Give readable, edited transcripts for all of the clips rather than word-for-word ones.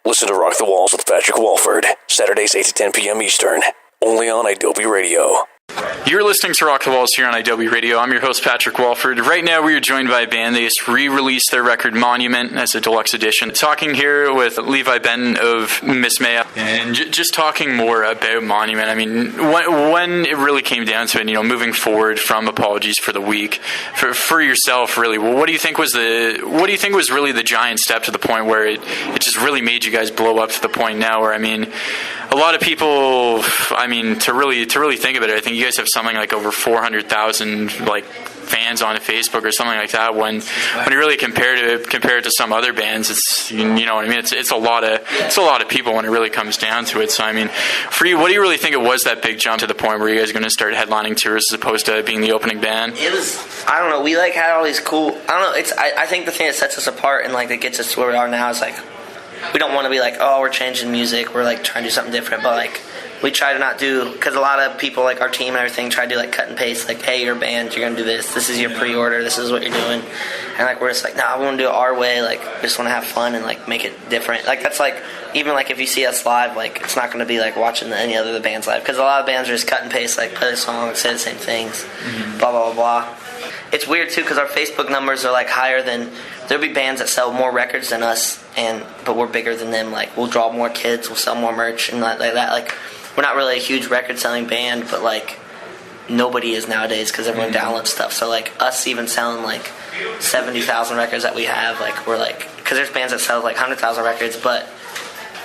Listen to Rock the Walls with Patrick Walford, Saturdays 8 to 10 p.m. Eastern, only on Adobe Radio. You're listening to Rock the Walls here on IW Radio. I'm your host, Patrick Walford. Right now, we are joined by a band. They just re-released their record, Monument, as a deluxe edition. Talking here with Levi Benton of Miss Maya, and just talking more about Monument. I mean, when it really came down to it, moving forward from Apologies for the Week, for yourself, really, what do you think was really the giant step to the point where it just really made you guys blow up to the point now where, a lot of people, to really think about it, I think you guys have something like over 400,000 fans on Facebook or something like that. When you really compare it to some other bands, it's it's a lot of people when it really comes down to it. So for you, what do you really think it was that big jump to the point where you guys are going to start headlining tours as opposed to being the opening band? It was, I don't know, we had all these cool, I think the thing that sets us apart and that gets us to where we are now is we don't want to be we're changing music, we're trying to do something different, but we try to not do, because a lot of people our team and everything try to do cut and paste, hey, you're a band, you're going to do this is your pre-order, this is what you're doing, and we're just nah, we want to do it our way, we just want to have fun and make it different. That's even if you see us live, it's not going to be watching any other of the bands live, because a lot of bands are just cut and paste, play the song, say the same things, blah blah blah blah. It's weird too, because our Facebook numbers are higher than, there'll be bands that sell more records than us, but we're bigger than them. We'll draw more kids, we'll sell more merch and like that. We're not really a huge record selling band, but nobody is nowadays, because everyone downloads stuff. So us even selling 70,000 records that we have, we're because there's bands that sell 100,000 records, but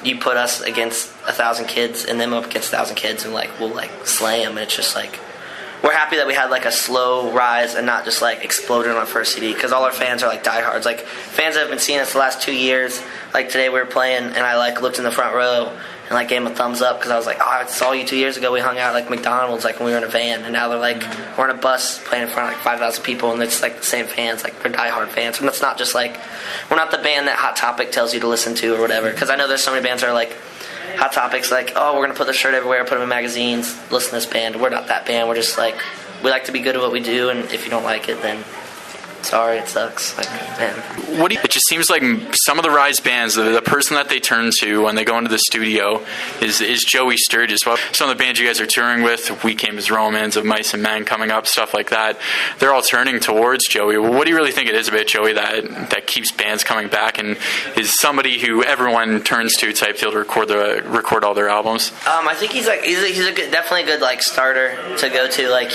you put us against 1,000 kids and them up against 1,000 kids, and we'll slay them. And it's just we're happy that we had a slow rise and not just exploded on our first CD, because all our fans are diehards. Fans that have been seeing us the last 2 years. Today we were playing and I looked in the front row and gave them a thumbs up, because I was I saw you 2 years ago. We hung out at McDonald's when we were in a van, and now they're we're in a bus playing in front of 5,000 people, and it's the same fans. They're diehard fans, and it's not just we're not the band that Hot Topic tells you to listen to or whatever. Because I know there's so many bands that are Hot Topic's oh, we're gonna put the shirt everywhere, put them in magazines, listen to this band. We're not that band. We're just we like to be good at what we do, and if you don't like it, then sorry, it sucks. Man. It just seems like some of the rise bands, the person that they turn to when they go into the studio is Joey Sturgis. Well, some of the bands you guys are touring with, We Came as Romans, Of Mice and Men coming up, stuff like that, they're all turning towards Joey. What do you really think it is about Joey that keeps bands coming back, and is somebody who everyone turns to type deal to record all their albums? I think he's definitely a good starter to go to.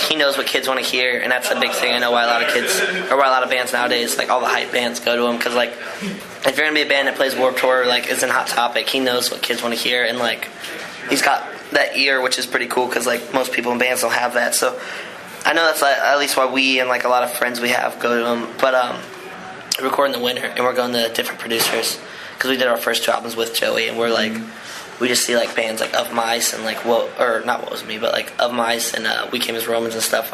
He knows what kids want to hear, and that's a big thing. I know why a lot of kids, or why a lot of bands nowadays, all the hype bands go to him, because if you're gonna be a band that plays Warped Tour, is in Hot Topic, he knows what kids want to hear, and he's got that ear, which is pretty cool, because most people in bands don't have that. So I know that's at least why we and a lot of friends we have go to him. But we're recording the winter, and we're going to different producers, because we did our first 2 albums with Joey, and we're we just see bands Of Mice and not What Was Me, but Of Mice and We Came as Romans and stuff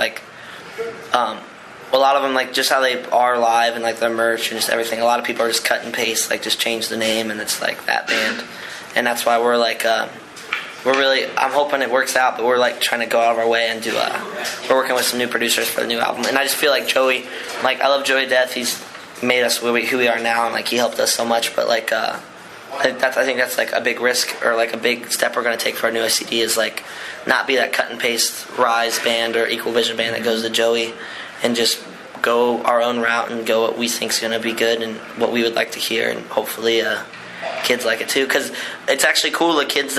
a lot of them, just how they are live and, their merch and just everything. A lot of people are just cut and paste, just change the name, and it's, that band. And that's why we're, we're really, I'm hoping it works out, but we're, trying to go out of our way and do, we're working with some new producers for the new album. And I just feel Joey, I love Joey to death. He's made us who we are now, and, he helped us so much. But, I think that's, a big risk, or, a big step we're going to take for our new CD is, not be that cut and paste Rise band or Equal Vision band that goes to Joey, and just go our own route and go what we think is going to be good and what we would like to hear, and hopefully kids like it too, because it's actually cool. The kids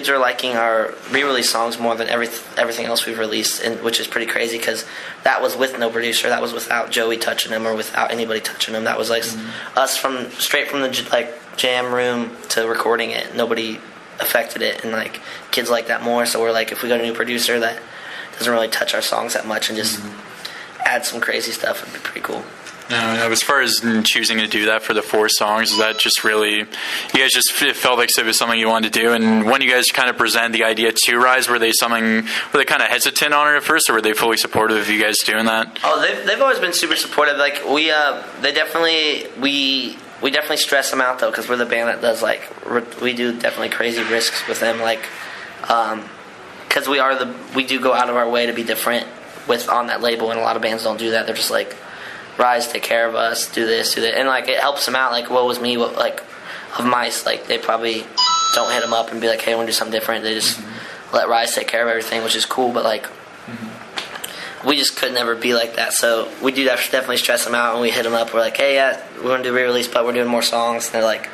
are liking our re-release songs more than everything else we've released, and which is pretty crazy, because that was with no producer, that was without Joey touching them or without anybody touching them. That was us straight from the jam room to recording it. Nobody affected it, and kids like that more. So we're if we got a new producer that doesn't really touch our songs that much and just add some crazy stuff, would be pretty cool. As far as choosing to do that for the 4 songs, is that just really, you guys just felt like it was something you wanted to do? And when you guys kind of present the idea to Rise, were they kind of hesitant on it at first, or were they fully supportive of you guys doing that? Oh, they've always been super supportive. We definitely stress them out though, because we're the band that does we do definitely crazy risks with them, because we do go out of our way to be different on that label, and a lot of bands don't do that. They're just Rise, take care of us, do this, do that, and it helps them out. What was me? of mice, like they probably don't hit them up and be like, hey, I want to do something different. They just let Rise take care of everything, which is cool, but like we just could never be like that. So we do definitely stress them out, and we hit them up. We're like, hey, yeah, we want to do re-release, but we're doing more songs. And they're like,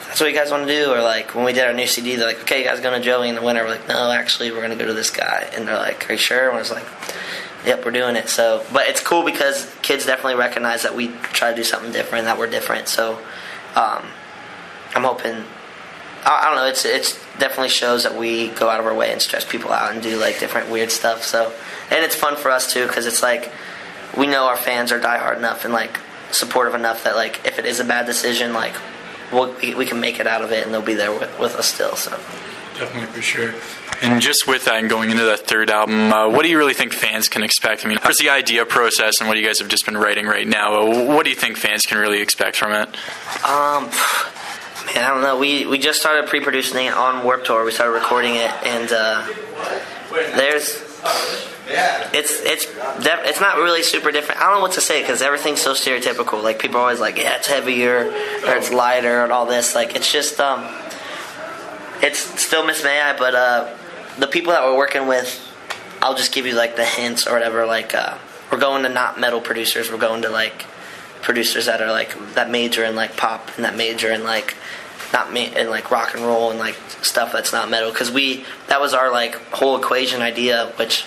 that's what you guys want to do? Or like when we did our new CD, they're like, okay, you guys going to Joey in the winter? We're like, no, actually we're going to go to this guy. And they're like, are you sure? And I was like, yep, we're doing it. So, but it's cool because kids definitely recognize that we try to do something different, that we're different. So I'm hoping, I don't know, it's definitely shows that we go out of our way and stress people out and do like different weird stuff. So, and it's fun for us too, because it's like we know our fans are diehard enough and like supportive enough that like if it is a bad decision, like we can make it out of it, and they'll be there with us still. So definitely, for sure. And just with that, and going into that third album, what do you really think fans can expect? I mean, what's the idea process and what you guys have just been writing right now? What do you think fans can really expect from it? Man, I don't know. We just started pre-producing it on Warped Tour. We started recording it, and it's not really super different. I don't know what to say because everything's so stereotypical. Like people are always like, yeah, it's heavier or it's lighter and all this. Like it's just it's still Miss May I, but the people that we're working with, I'll just give you like the hints or whatever. Like we're going to not metal producers. We're going to like producers that are like that major in like pop and that major in like in like rock and roll and like stuff that's not metal, because that was our like whole equation idea, which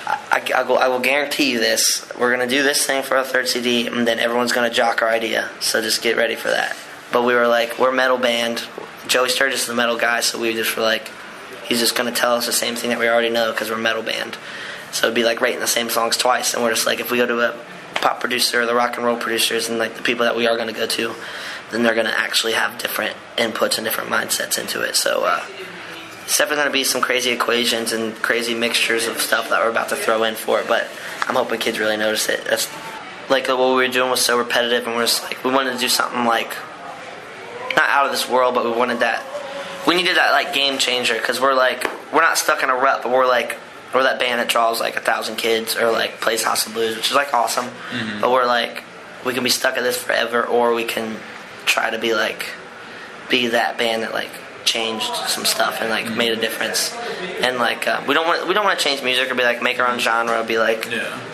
I will guarantee you this: we're gonna do this thing for our third CD, and then everyone's gonna jock our idea. So just get ready for that. But we were like, we're a metal band. Joey Sturgis is a metal guy, so we just were like, he's just gonna tell us the same thing that we already know because we're a metal band. So it'd be like writing the same songs twice, and we're just like, if we go to a pop producer or the rock and roll producers and like the people that we are gonna go to, then they're gonna actually have different inputs and different mindsets into it. So it's definitely gonna be some crazy equations and crazy mixtures of stuff that we're about to throw in for it. But I'm hoping kids really notice it. That's like what we were doing was so repetitive, and we're just like, we wanted to do something like not out of this world, but we needed that like game changer, because we're not stuck in a rut, but we're that band that draws like 1,000 kids or like plays House of Blues, which is like awesome. Mm-hmm. But we're like, we can be stuck at this forever, or we can try to be that band that like changed some stuff and like made a difference. And like we don't want to change music or be like make our own genre, be like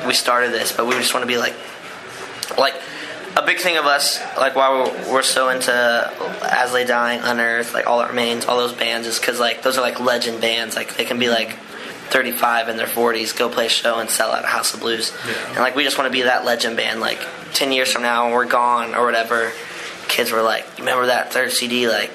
we started this, but we just want to be like a big thing of us, like why we're so into As Lay Dying, Unearth, like All That Remains, all those bands, is because like those are like legend bands. Like they can be like 35 in their 40s, go play a show and sell out a House of Blues. And like we just want to be that legend band. Like 10 years from now when we're gone or whatever, kids were like, you remember that third CD? Like,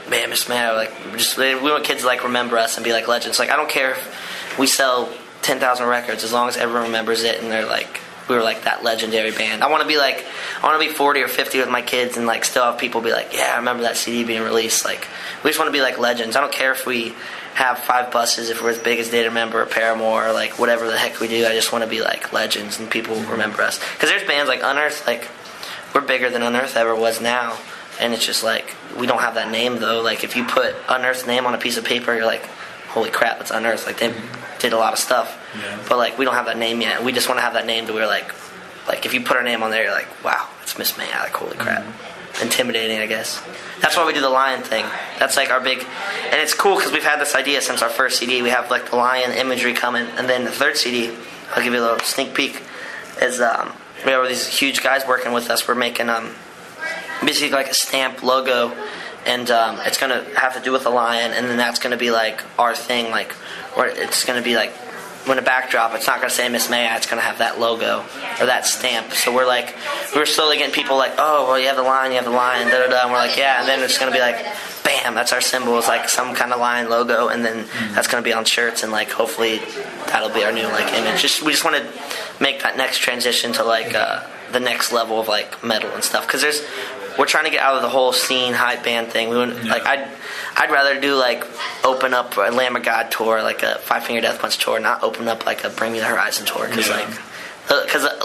man, Miss Mayo. Like we want kids to like remember us and be like legends. Like I don't care if we sell 10,000 records, as long as everyone remembers it and they're like, we were like that legendary band. I want to be 40 or 50 with my kids and like still have people be like, yeah, I remember that CD being released. Like we just want to be like legends. I don't care if we have 5 buses, if we're as big as Day to Remember or Paramore or like whatever the heck we do. I just want to be like legends and people remember us. Because there's bands like Unearth, like we're bigger than Unearth ever was now, and it's just like we don't have that name though. Like if you put Unearth's name on a piece of paper, you're like, holy crap, it's Unearth. Like they did a lot of stuff, but like we don't have that name yet. We just want to have that name to where like if you put our name on there, you're like, wow, it's Miss May. Like holy crap. Intimidating, I guess. That's why we do the lion thing. That's like our big, and it's cool because we've had this idea since our first CD. We have like the lion imagery coming, and then the third CD, I'll give you a little sneak peek, is we have these huge guys working with us. We're making basically like a stamp logo, and it's gonna have to do with the lion, and then that's gonna be like our thing, like, or it's gonna be like, when a backdrop, it's not going to say Miss May, it's going to have that logo or that stamp. So we're slowly getting people like, oh, well, you have the lion, da-da-da. And we're like, yeah. And then it's going to be like, bam, that's our symbol. It's like some kind of lion logo. And then that's going to be on shirts. And like, hopefully that'll be our new like image. We just want to make that next transition to like the next level of like metal and stuff. Because we're trying to get out of the whole scene hype band thing. Like I'd rather do like open up a Lamb of God tour, like a Five Finger Death Punch tour, not open up like a Bring Me the Horizon tour, because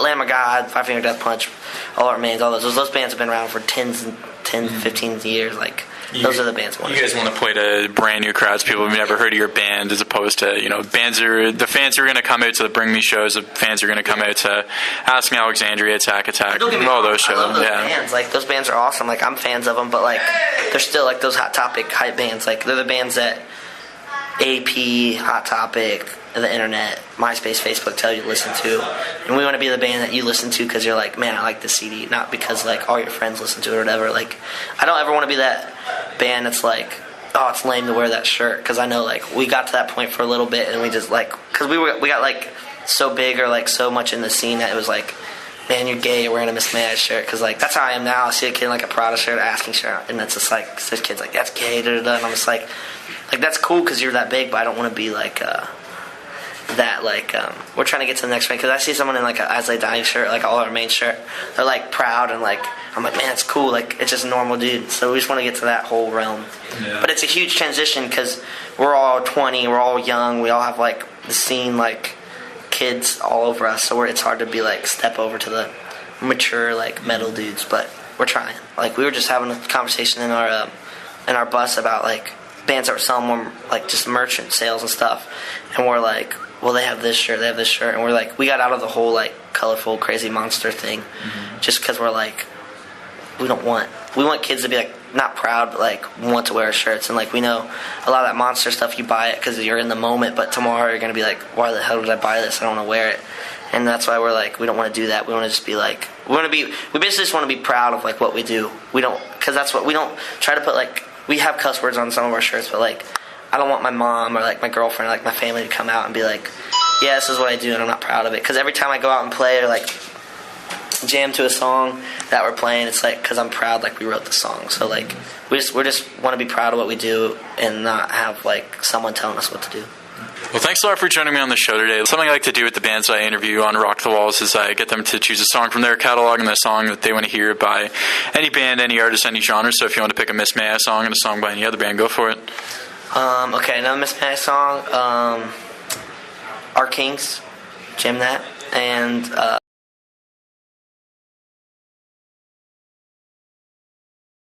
Lamb of God, Five Finger Death Punch, All That Remains, all those bands have been around for 10, 15 years. Like Those are the bands I want You guys want to play to brand new crowds, people who've never heard of your band, as opposed to, the fans are going to come out to the Bring Me shows, the fans are going to come out to Ask Me Alexandria, Attack, all those shows. I love those bands. Like, those bands are awesome. Like, I'm fans of them, but, like, they're still, like, those Hot Topic hype bands. Like, they're the bands that AP, Hot Topic, the internet, MySpace, Facebook tell you to listen to. And we want to be the band that you listen to because you're like, man, I like this CD, not because, like, all your friends listen to it or whatever. Like, I don't ever want to be that band that's like, oh, it's lame to wear that shirt, because I know, like, we got to that point for a little bit and we just, like, because we got, like, so big or, like, so much in the scene that it was like, man, you're gay, you're wearing a Miss May shirt, because, like, that's how I am now. I see a kid in, like, a Prada shirt, asking shirt, and it's just like, this kid's like, that's gay, da-da-da, and I'm just like, that's cool because you're that big, but I don't want to be like that. Like, we're trying to get to the next rank, because I see someone in like a As They Dying shirt, like all our main shirt, they're like proud, and like I'm like, man, it's cool, like it's just a normal dude. So we just want to get to that whole realm. Yeah. But it's a huge transition because we're all 20, we're all young, we all have like the scene, like kids all over us, so it's hard to be like step over to the mature like metal dudes, but we're trying. Like, we were just having a conversation in our bus about like bands that were selling more, like, just merchant sales and stuff, and we're like, well, they have this shirt, and we're like, we got out of the whole, like, colorful, crazy monster thing, just because we're like, we want kids to be, like, not proud, but, like, want to wear our shirts, and, like, we know a lot of that monster stuff, you buy it because you're in the moment, but tomorrow you're going to be like, why the hell did I buy this? I don't want to wear it. And that's why we're like, we don't want to do that. We want to just be like, we basically just want to be proud of, like, what we do. We don't try to put, like, we have cuss words on some of our shirts, but, like, I don't want my mom or, like, my girlfriend or, like, my family to come out and be like, yeah, this is what I do, and I'm not proud of it. Because every time I go out and play or, like, jam to a song that we're playing, it's, like, because I'm proud, like, we wrote the song. So, like, we just want to be proud of what we do and not have, like, someone telling us what to do. Well, thanks a lot for joining me on the show today. Something I like to do with the bands I interview on Rock the Walls is I get them to choose a song from their catalog and the song that they want to hear by any band, any artist, any genre. So if you want to pick a Miss May song and a song by any other band, go for it. Okay, another Miss May song. Our Kings, jam that. And